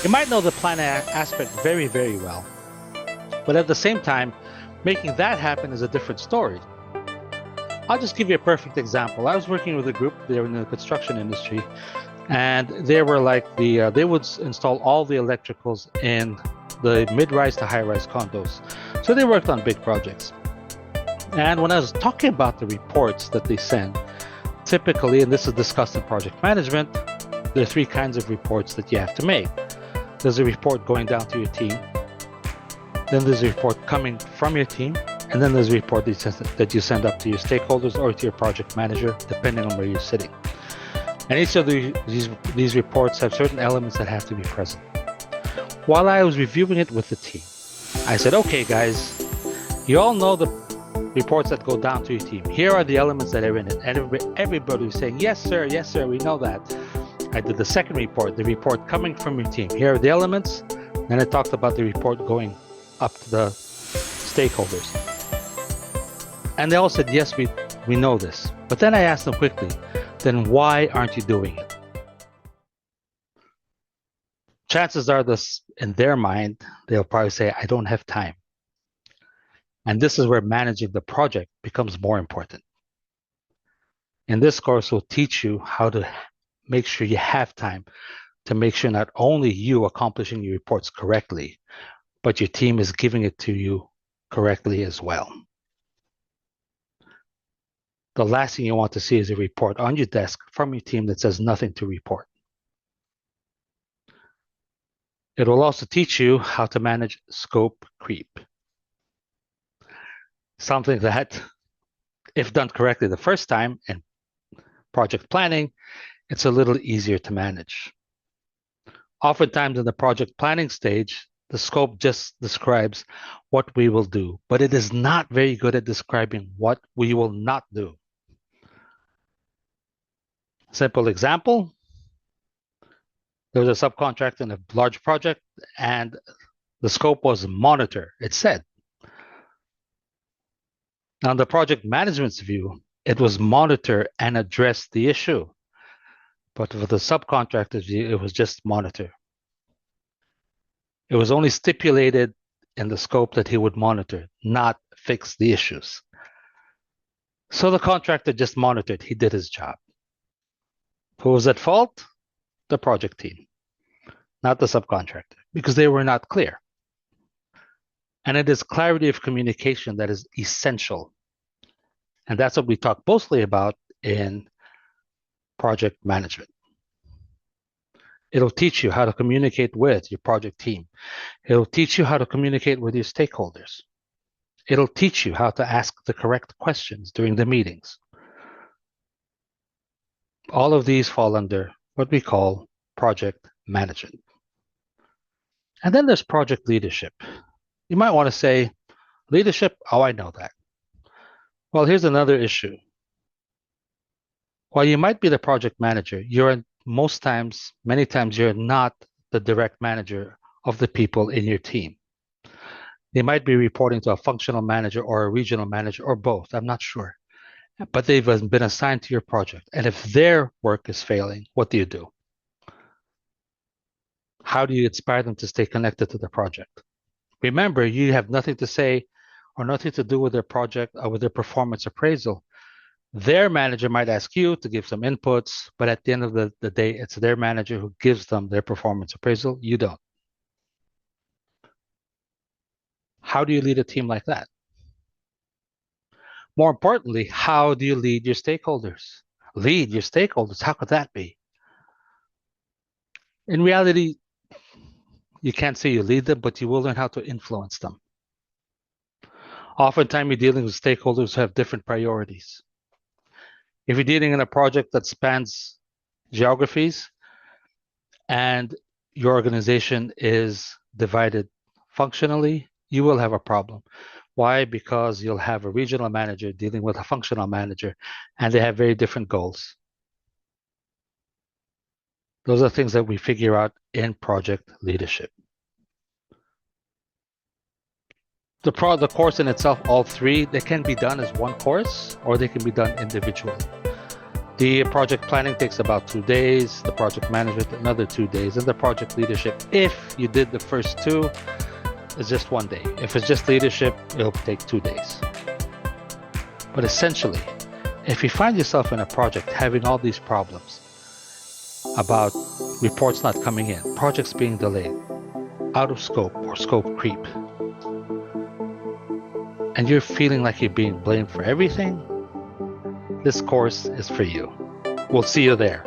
You might know the planning aspect very, very well, but at the same time, making that happen is a different story. I'll just give you a perfect example. I was working with a group, they were in the construction industry, and they were like they would install all the electricals in the mid-rise to high-rise condos. So they worked on big projects. And when I was talking about the reports that they send, typically, and this is discussed in project management, there are three kinds of reports that you have to make. There's a report going down to your team, then there's a report coming from your team, and then there's a report that you send up to your stakeholders or to your project manager, depending on where you're sitting. And each of these reports have certain elements that have to be present. While I was reviewing it with the team, I said, okay, guys, you all know the reports that go down to your team. Here are the elements that are in it. And everybody was saying, yes, sir, we know that. I did the second report, the report coming from your team. Here are the elements. Then I talked about the report going up to the stakeholders. And they all said, yes, we know this. But then I asked them quickly, then why aren't you doing it? Chances are this, in their mind, they'll probably say, I don't have time. And this is where managing the project becomes more important. And this course will teach you how to make sure you have time to make sure not only you accomplishing your reports correctly, but your team is giving it to you correctly as well. The last thing you want to see is a report on your desk from your team that says nothing to report. It will also teach you how to manage scope creep. Something that, if done correctly the first time in project planning, it's a little easier to manage. Oftentimes in the project planning stage, the scope just describes what we will do, but it is not very good at describing what we will not do. Simple example, there was a subcontract in a large project and the scope was monitor, it said. Now, in the project management's view, it was monitor and address the issue. But for the subcontractor's view, it was just monitor. It was only stipulated in the scope that he would monitor, not fix the issues. So the contractor just monitored, he did his job. Who was at fault? The project team, not the subcontractor, because they were not clear. And it is clarity of communication that is essential. And that's what we talk mostly about in project management. It'll teach you how to communicate with your project team. It'll teach you how to communicate with your stakeholders. It'll teach you how to ask the correct questions during the meetings. All of these fall under what we call project management. And then there's project leadership. You might want to say, leadership, oh, I know that. Well, here's another issue. While you might be the project manager, many times you're not the direct manager of the people in your team. They might be reporting to a functional manager or a regional manager or both, I'm not sure. But they've been assigned to your project. And if their work is failing, what do you do? How do you inspire them to stay connected to the project? Remember, you have nothing to say or nothing to do with their project or with their performance appraisal. Their manager might ask you to give some inputs, but at the end of the day, it's their manager who gives them their performance appraisal. You don't. How do you lead a team like that? More importantly, how do you lead your stakeholders? Lead your stakeholders, how could that be? In reality, you can't say you lead them, but you will learn how to influence them. Oftentimes, you're dealing with stakeholders who have different priorities. If you're dealing in a project that spans geographies and your organization is divided functionally, you will have a problem. Why? Because you'll have a regional manager dealing with a functional manager, and they have very different goals. Those are things that we figure out in project leadership. The course in itself, all three, they can be done as one course or they can be done individually. The project planning takes about 2 days, the project management another 2 days, and the project leadership, if you did the first two, is just 1 day. If it's just leadership, it'll take 2 days. But essentially, if you find yourself in a project having all these problems about reports not coming in, projects being delayed, out of scope or scope creep, and you're feeling like you're being blamed for everything, this course is for you. We'll see you there.